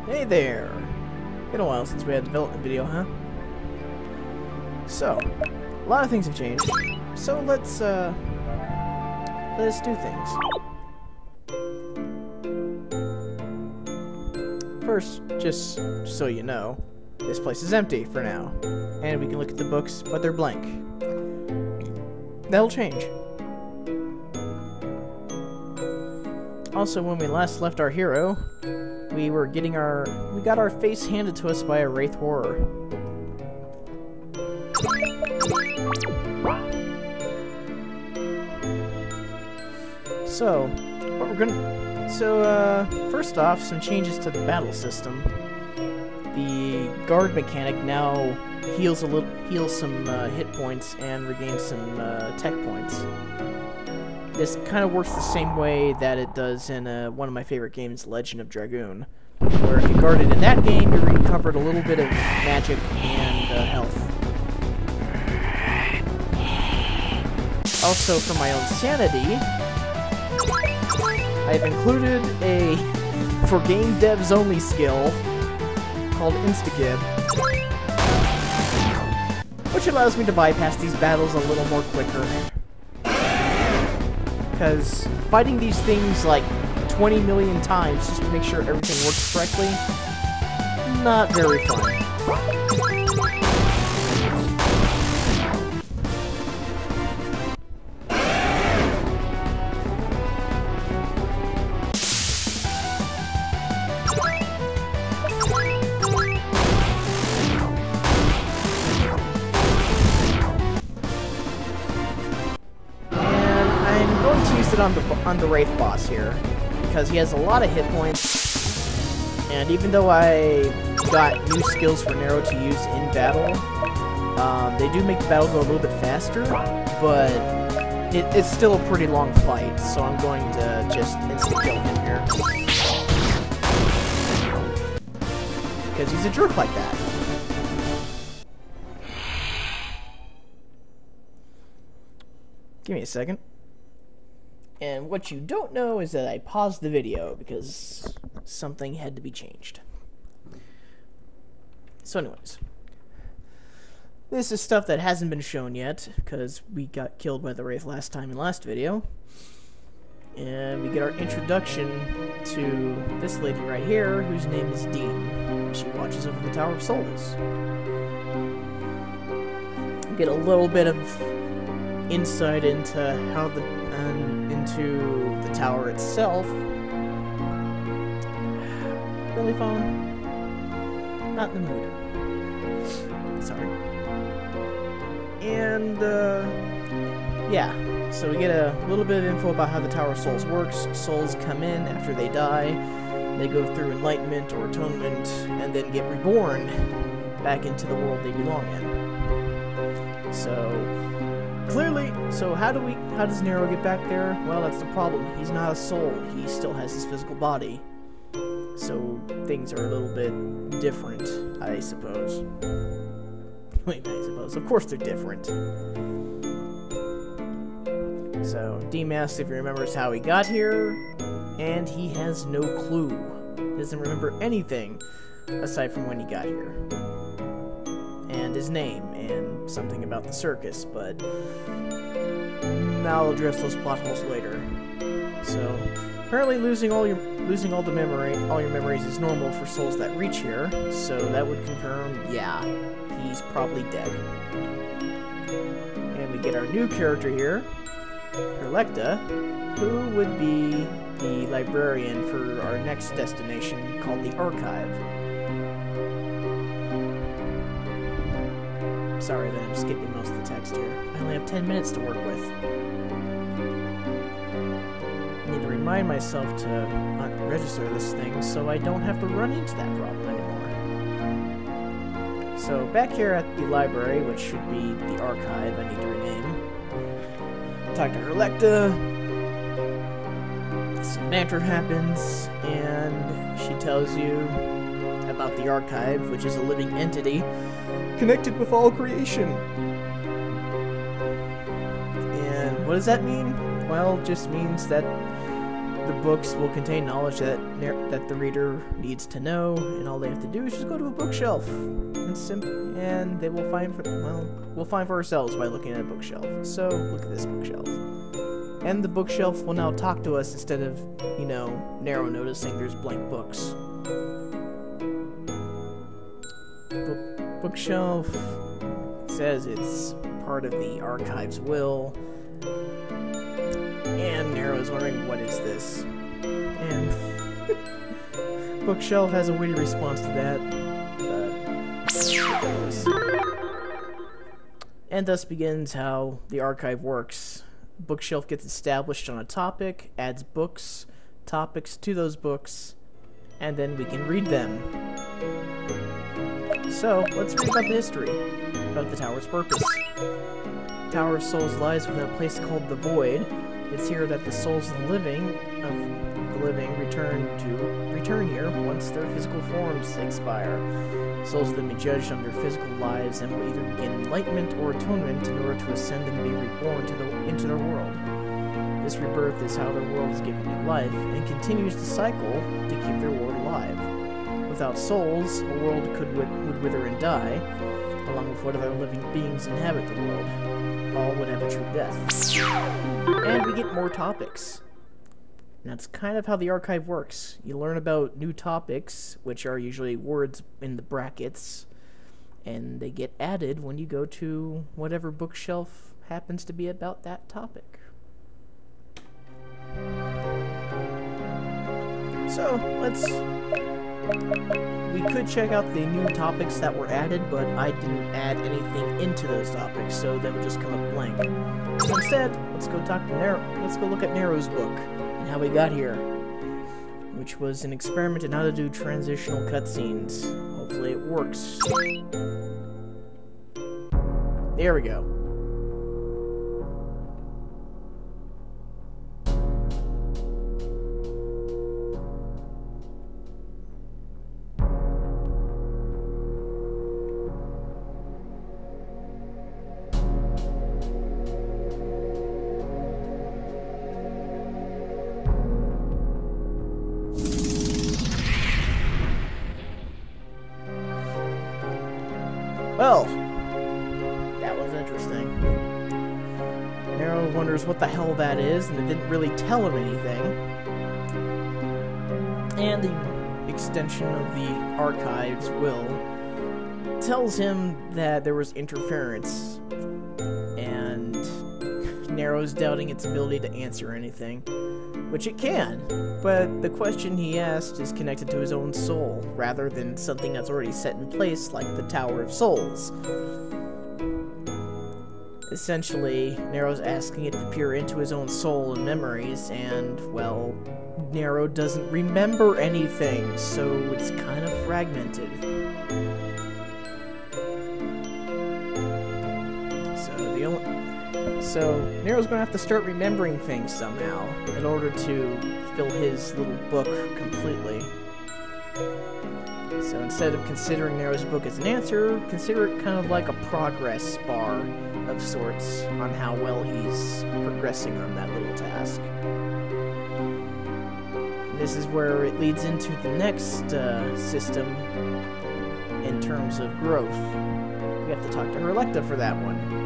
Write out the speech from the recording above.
Hey there! Been a while since we had a development video, huh? So, a lot of things have changed. So let's do things. First, just so you know, this place is empty for now. And we can look at the books, but they're blank. That'll change. Also, when we last left our hero, we got our face handed to us by a wraith horror. So, first off, some changes to the battle system. The guard mechanic now heals some hit points and regains some tech points. This kind of works the same way that it does in one of my favorite games, Legend of Dragoon, where if you guarded in that game, you recovered a little bit of magic and health. Also, for my own sanity, I've included a, for GameDev's only skill, called Instagib, which allows me to bypass these battles a little more quicker. Because fighting these things like 20 million times just to make sure everything works correctly, not very fun. On the Wraith boss here, because he has a lot of hit points, and even though I got new skills for Nero to use in battle, they do make the battle go a little bit faster, but it's still a pretty long fight, so I'm going to just insta-kill him here. Because he's a jerk like that. Give me a second. And what you don't know is that I paused the video because something had to be changed. So anyways, this is stuff that hasn't been shown yet because we got killed by the Wraith last time in last video. And we get our introduction to this lady right here whose name is Dean. She watches over the Tower of Souls. We get a little bit of insight into how into the tower itself. Really phone? Not in the mood. Sorry. And yeah, so we get a little bit of info about how the Tower of Souls works. Souls come in after they die, they go through enlightenment or atonement, and then get reborn back into the world they belong in. So clearly, so how does Nero get back there? Well, that's the problem. He's not a soul. He still has his physical body. So things are a little bit different, I suppose. Wait, I suppose. Of course they're different. So, Dean asks if he remembers how he got here, and he has no clue. He doesn't remember anything aside from when he got here. And his name, and something about the circus, but I'll address those plot holes later. So, apparently losing all your memories is normal for souls that reach here, so that would confirm, yeah, he's probably dead. And we get our new character here, Herlecta, who would be the librarian for our next destination called the Archive. Sorry that I'm skipping most of the text here. I only have 10 minutes to work with. I need to remind myself to register this thing so I don't have to run into that problem anymore. So back here at the library, which should be the Archive, I need to rename. Talk to Herlecta. Some banter happens, and she tells you about the Archive, which is a living entity connected with all creation. And what does that mean? Well, it just means that the books will contain knowledge that the reader needs to know, and all they have to do is just go to a bookshelf. And they will find we'll find for ourselves by looking at a bookshelf. So, look at this bookshelf. And the bookshelf will now talk to us instead of, you know, Nero noticing there's blank books. Bookshelf says it's part of the archive's will. And Nero's wondering, what is this? And Bookshelf has a witty response to that. And thus begins how the archive works. Bookshelf gets established on a topic, adds topics to those books, and then we can read them. So, let's read about the history of the tower's purpose. Tower of Souls lies within a place called the Void. It's here that the souls of the living return here once their physical forms expire. Souls will then be judged on their physical lives and will either begin enlightenment or atonement in order to ascend and be reborn into their world. This rebirth is how their world is given new life and continues the cycle to keep their world alive. Without souls, a world would wither and die, along with what other living beings inhabit the world. All would have a true death. And we get more topics. And that's kind of how the archive works. You learn about new topics, which are usually words in the brackets, and they get added when you go to whatever bookshelf happens to be about that topic. So, we could check out the new topics that were added, but I didn't add anything into those topics, so that would just come up blank. So instead, let's go talk to Nero. Let's go look at Nero's book and how we got here, which was an experiment in how to do transitional cutscenes. Hopefully it works. There we go. Well, that was interesting. Nero wonders what the hell that is, and it didn't really tell him anything. And the extension of the archive's will tells him that there was interference, and Nero's doubting its ability to answer anything, which it can, but the question he asked is connected to his own soul, rather than something that's already set in place like the Tower of Souls. Essentially, Nero's asking it to peer into his own soul and memories, and, well, Nero doesn't remember anything, so it's kind of fragmented. So Nero's gonna have to start remembering things somehow in order to fill his little book completely. So instead of considering Nero's book as an answer, consider it kind of like a progress bar of sorts on how well he's progressing on that little task. And this is where it leads into the next system in terms of growth. We have to talk to Herlecta for that one.